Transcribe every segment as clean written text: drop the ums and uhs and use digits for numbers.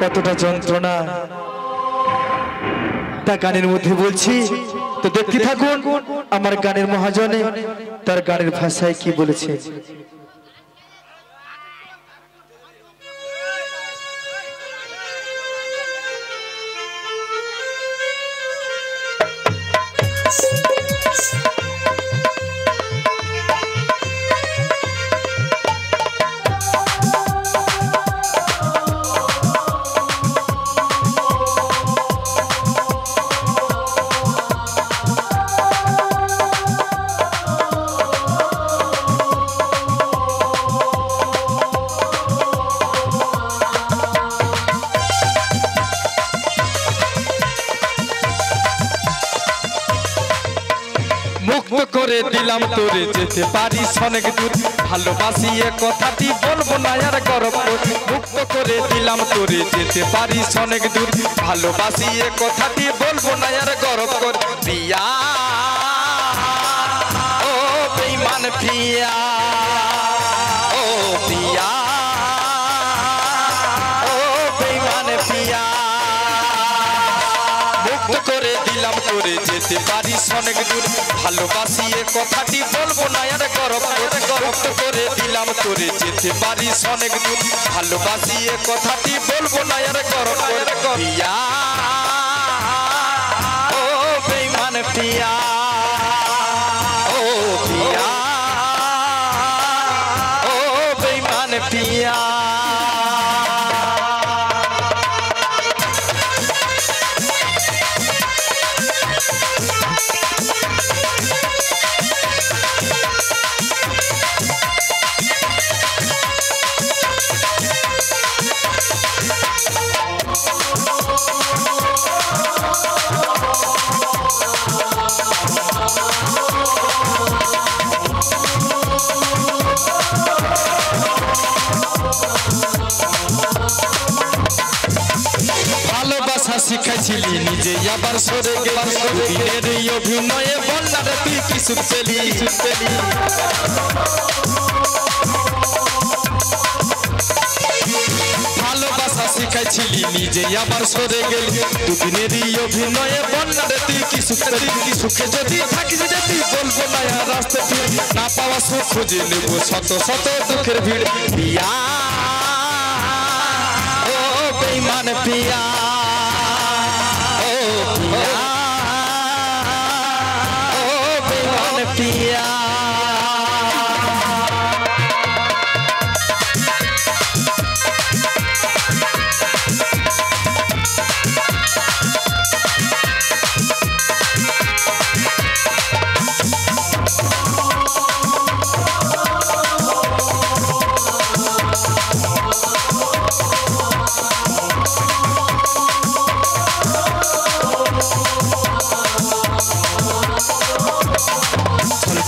কতটা যন্ত্রণা তা গানের মধ্যে বলছি তো দেখতে থাকুন আমার গানের মহাজনে তার গানের ভাষায় কি বলেছে। মুক্ত করে দিলাম তোরে যেতে পারিস অনেক দূর ভালোবাসি এ কথাটি বলবো না আর গর্ব করে মুক্ত করে দিলাম তোরে যেতে পারিস অনেক দূর ভালোবাসি এ কথাটি বলবো না আর গর্ব করে প্রিয়া ও বেঈমান প্রিয়া ও প্রিয়া ও বেঈমান প্রিয়া মুক্ত করে দিলাম তোরে যেতে পারিস অনেক দূর ভালোবাসি এ কথাটি বলবো না আর গর্ব করে দিলাম তোরে যেতে পারিস অনেক দূর ভালোবাসি এ কথাটি বলবো না আর গর্ব করে প্রিয়া ও বেঈমান প্রিয়া ও প্রিয়া ও বেঈমান প্রিয়া শিখাইছিলি নিজে আবার সরে গেলি অভিনয়ে বলনা রে তুই কি সুখ পেলি ভালোবাসা শিখাইছিলি নিজে আবার সরে গেলি দুদিনেরই অভিনয়ে বলনা রে তুই কি সুখ পেলি কি সুখে যদি থাকিস রে তুই বলবো না আর রাস্তা ফিরে না পাওয়া সুখ খুঁজে নেব শত শত দুঃখের ভিড় প্রিয়া ও বেঈমান প্রিয়া প্রিয়া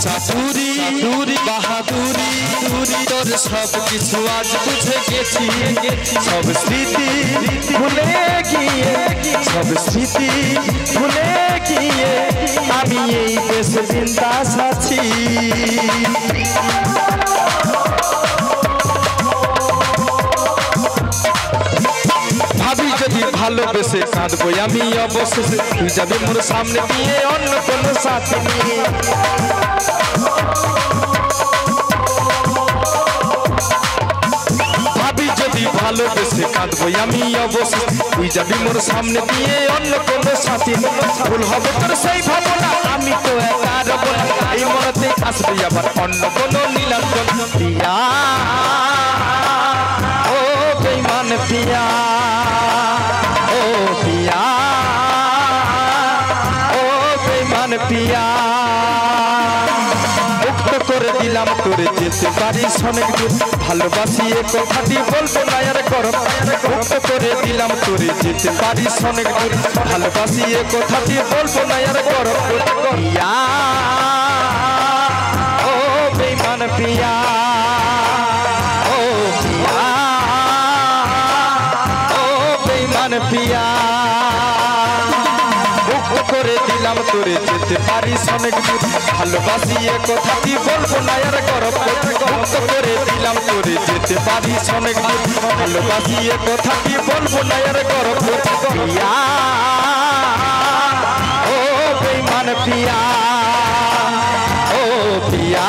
চাতুরি বাহাদুরি তোর সব কিছু আজ বুঝে গেছি সব স্মৃতি ভুলে গিয়ে আমি এই দেশে বিন্দাস আছি ভাবি যদি ভালোবেসে কাঁদবো আমি অবশেষে তুই যাবি মোর সামনে দিয়ে অন্য কোনো সাথে নিয়ে ভাবি যদি ভালোবেসে কাঁদবো আমি অবশেষে তুই যাবি মোর সামনে দিয়ে অন্য কোনো সাথে ভুল হবে তোর সেই ভাবনা আমি তো একা রব না এই মনতে আসবে আবার অন্য কোনো নীলাঞ্জন প্রিয়া ও বেঈমান প্রিয়া ও প্রিয়া ও বেঈমান প্রিয়া মুক্ত করে দিলাম তোরে যেতে পারিস অনেক দূর ভালোবাসি এ কথাটি বলবো না আর গর্ব মুক্ত করে দিলাম তোরে যেতে পারিস অনেক দূর ভালোবাসি এ কথাটি বলবো না আর গর্ব প্রিয়া ও বেঈমান প্রিয়া ও প্রিয়া ও বেঈমান প্রিয়া মুক্ত করে দিলাম তোরে যেতে পারিস অনেক দূর ভালোবাসি এ কথাটি বলবো না আর গরব মুক্ত করে দিলাম তোরে যেতে পারিস অনেক দূর ভালোবাসি এ কথাটি বলবো না আর গরব পিয়া ও বেঈমান পিয়া ও পিয়া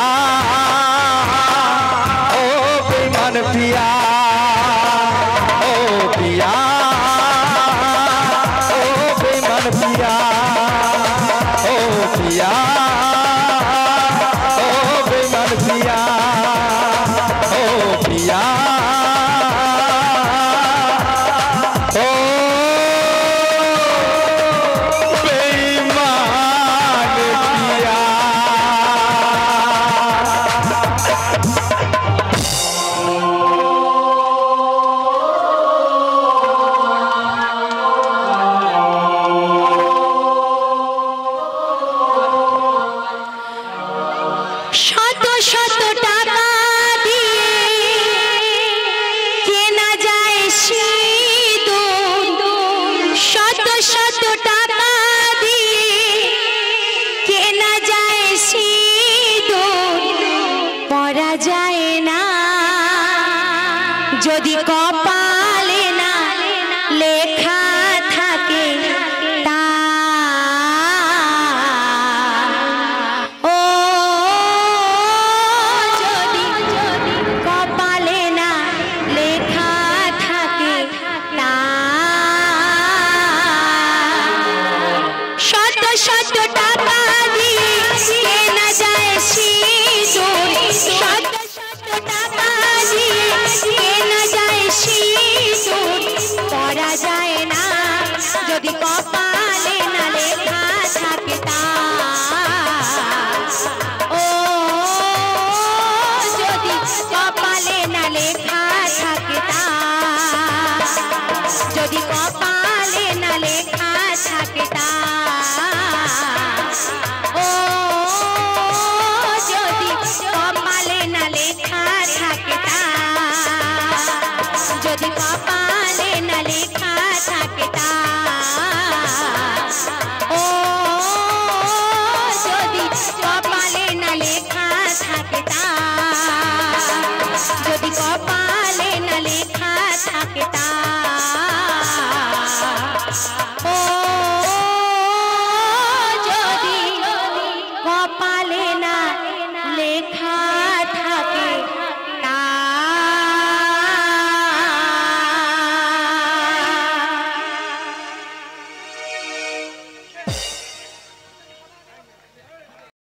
ও বেঈমান পিয়া ও পিয়া ও বেঈমান পিয়া ও পিয়া ও বেঈমান পিয়া ও পিয়া শত শত টাকা দিয়ে কেনা যায় সিঁদুর শত শত টাকা দিয়ে কেনা যায় সিঁদুর পরা যায় না যদি কপালে না লেখা থাকে তা কপালে না লেখা থাকে তা শত শত টাকা দিয়ে কেনা যায় সিঁদুর শত শত টাকা দিয়ে কেনা যায় সিঁদুর পরা যায় না যদি কপালে না লেখা থাকে তা ও যদি কপালে না লেখা থাকে তা যদি কপালে না লেখা থাকে তা ও যদি কপালে না লেখা থাকে তা যদি কপালে